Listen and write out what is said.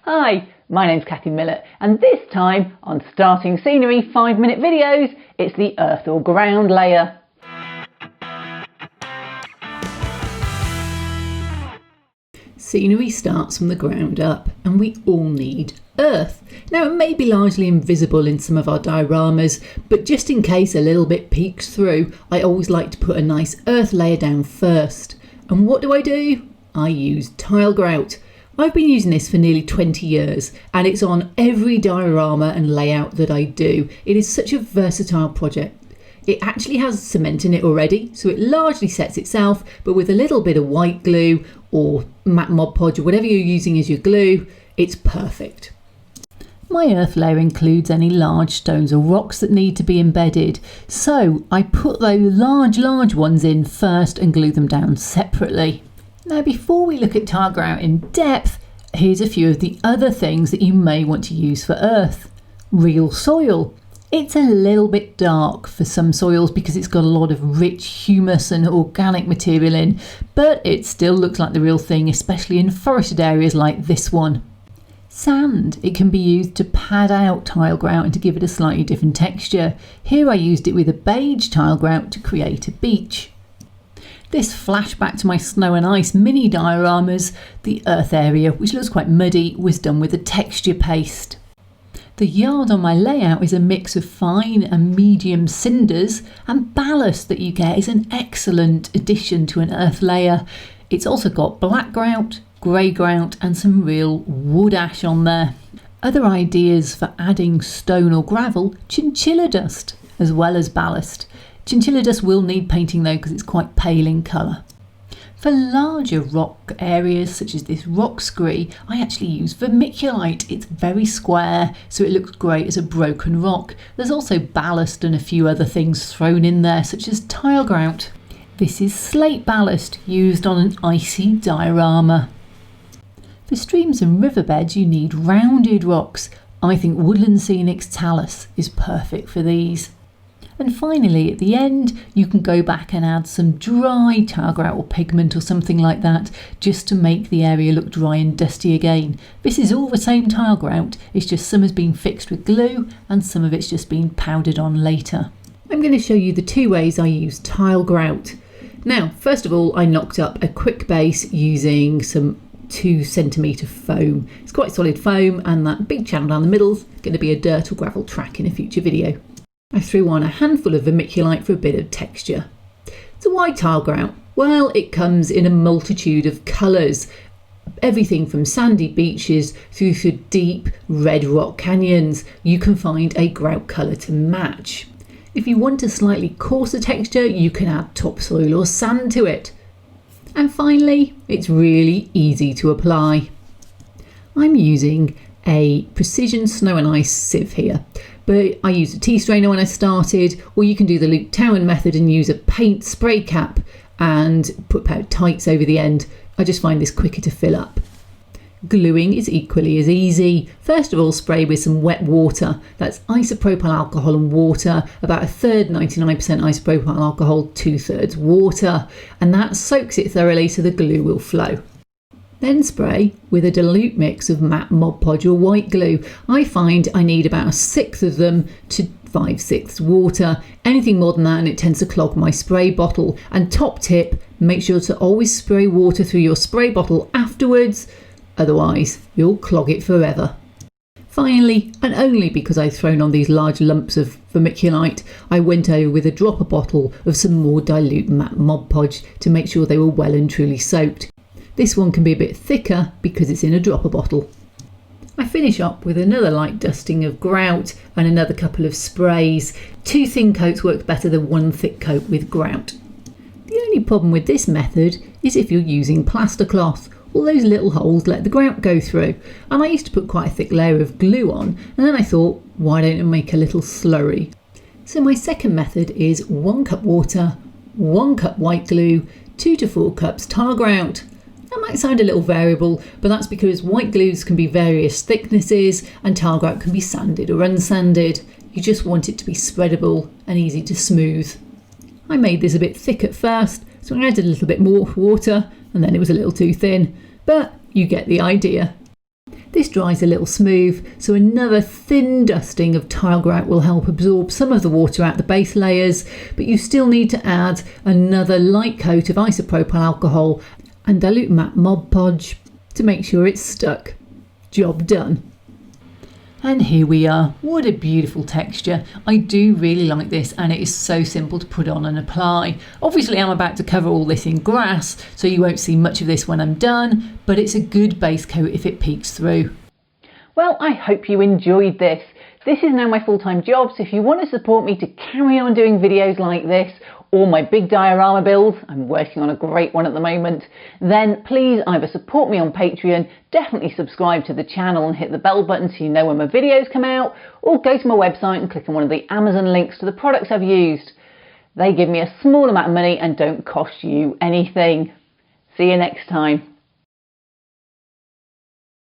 Hi, my name's Kathy Millett, and this time on Starting Scenery 5-minute videos, it's the earth or ground layer. Scenery starts from the ground up, and we all need earth. Now, it may be largely invisible in some of our dioramas, but just in case a little bit peeks through, I always like to put a nice earth layer down first. And what do? I use Tile Grout. I've been using this for nearly 20 years, and it's on every diorama and layout that I do. It is such a versatile project. It actually has cement in it already, so it largely sets itself, but with a little bit of white glue or matte Mod Podge or whatever you're using as your glue, it's perfect. My earth layer includes any large stones or rocks that need to be embedded, so I put those large ones in first and glue them down separately. Now, before we look at Tile Grout in depth, here's a few of the other things that you may want to use for earth. Real soil. It's a little bit dark for some soils because it's got a lot of rich humus and organic material in, but it still looks like the real thing, especially in forested areas like this one. Sand. It can be used to pad out Tile Grout and to give it a slightly different texture. Here I used it with a beige Tile Grout to create a beach. This flashback to my snow and ice mini dioramas. The earth area, which looks quite muddy, was done with a texture paste. The yard on my layout is a mix of fine and medium cinders, and ballast that you get is an excellent addition to an earth layer. It's also got black grout, grey grout and some real wood ash on there. Other ideas for adding stone or gravel: chinchilla dust as well as ballast. Chinchilla dust will need painting though because it's quite pale in colour. For larger rock areas such as this rock scree, I actually use vermiculite. It's very square, so it looks great as a broken rock. There's also ballast and a few other things thrown in there, such as Tile Grout. This is slate ballast used on an icy diorama. For streams and riverbeds, you need rounded rocks. I think Woodland Scenics Talus is perfect for these. And finally, at the end, you can go back and add some dry Tile Grout or pigment or something like that, just to make the area look dry and dusty again. This is all the same Tile Grout, it's just some has been fixed with glue and some of it's just been powdered on later. I'm going to show you the two ways I use Tile Grout. Now, first of all, I knocked up a quick base using some 2cm foam. It's quite solid foam, and that big channel down the middle is going to be a dirt or gravel track in a future video. I threw on a handful of vermiculite for a bit of texture. So why Tile Grout? Well, it comes in a multitude of colours. Everything from sandy beaches through to deep red rock canyons. You can find a grout colour to match. If you want a slightly coarser texture, you can add topsoil or sand to it. And finally, it's really easy to apply. I'm using a precision snow and ice sieve here, but I used a tea strainer when I started, or you can do the Luke Towan method and use a paint spray cap and put tights over the end. I just find this quicker to fill up. Gluing is equally as easy. First of all, spray with some wet water. That's isopropyl alcohol and water, about a third 99% isopropyl alcohol, 2/3 water, and that soaks it thoroughly so the glue will flow. Then spray with a dilute mix of matte Mod Podge or white glue. I find I need about 1/6 of them to 5/6 water. Anything more than that and it tends to clog my spray bottle. And top tip, make sure to always spray water through your spray bottle afterwards, otherwise you'll clog it forever. Finally, and only because I've thrown on these large lumps of vermiculite, I went over with a dropper bottle of some more dilute matte Mod Podge to make sure they were well and truly soaked. This one can be a bit thicker because it's in a dropper bottle. I finish up with another light dusting of grout and another couple of sprays. 2 thin coats work better than 1 thick coat with grout. The only problem with this method is if you're using plaster cloth. All those little holes let the grout go through, and I used to put quite a thick layer of glue on, and then I thought, why don't I make a little slurry? So my second method is 1 cup water, 1 cup white glue, 2 to 4 cups Tile Grout. That might sound a little variable, but that's because white glues can be various thicknesses and Tile Grout can be sanded or unsanded. You just want it to be spreadable and easy to smooth. I made this a bit thick at first, so I added a little bit more water and then it was a little too thin, but you get the idea. This dries a little smooth, so another thin dusting of Tile Grout will help absorb some of the water out the base layers, but you still need to add another light coat of isopropyl alcohol and dilute matte Mod Podge to make sure it's stuck. Job done. And here we are. What a beautiful texture. I do really like this, and it is so simple to put on and apply. Obviously I'm about to cover all this in grass, so you won't see much of this when I'm done, but it's a good base coat if it peeks through. Well, I hope you enjoyed this. This is now my full-time job, so if you want to support me to carry on doing videos like this, or my big diorama builds, I'm working on a great one at the moment, then please either support me on Patreon, definitely subscribe to the channel and hit the bell button so you know when my videos come out, or go to my website and click on one of the Amazon links to the products I've used. They give me a small amount of money and don't cost you anything. See you next time.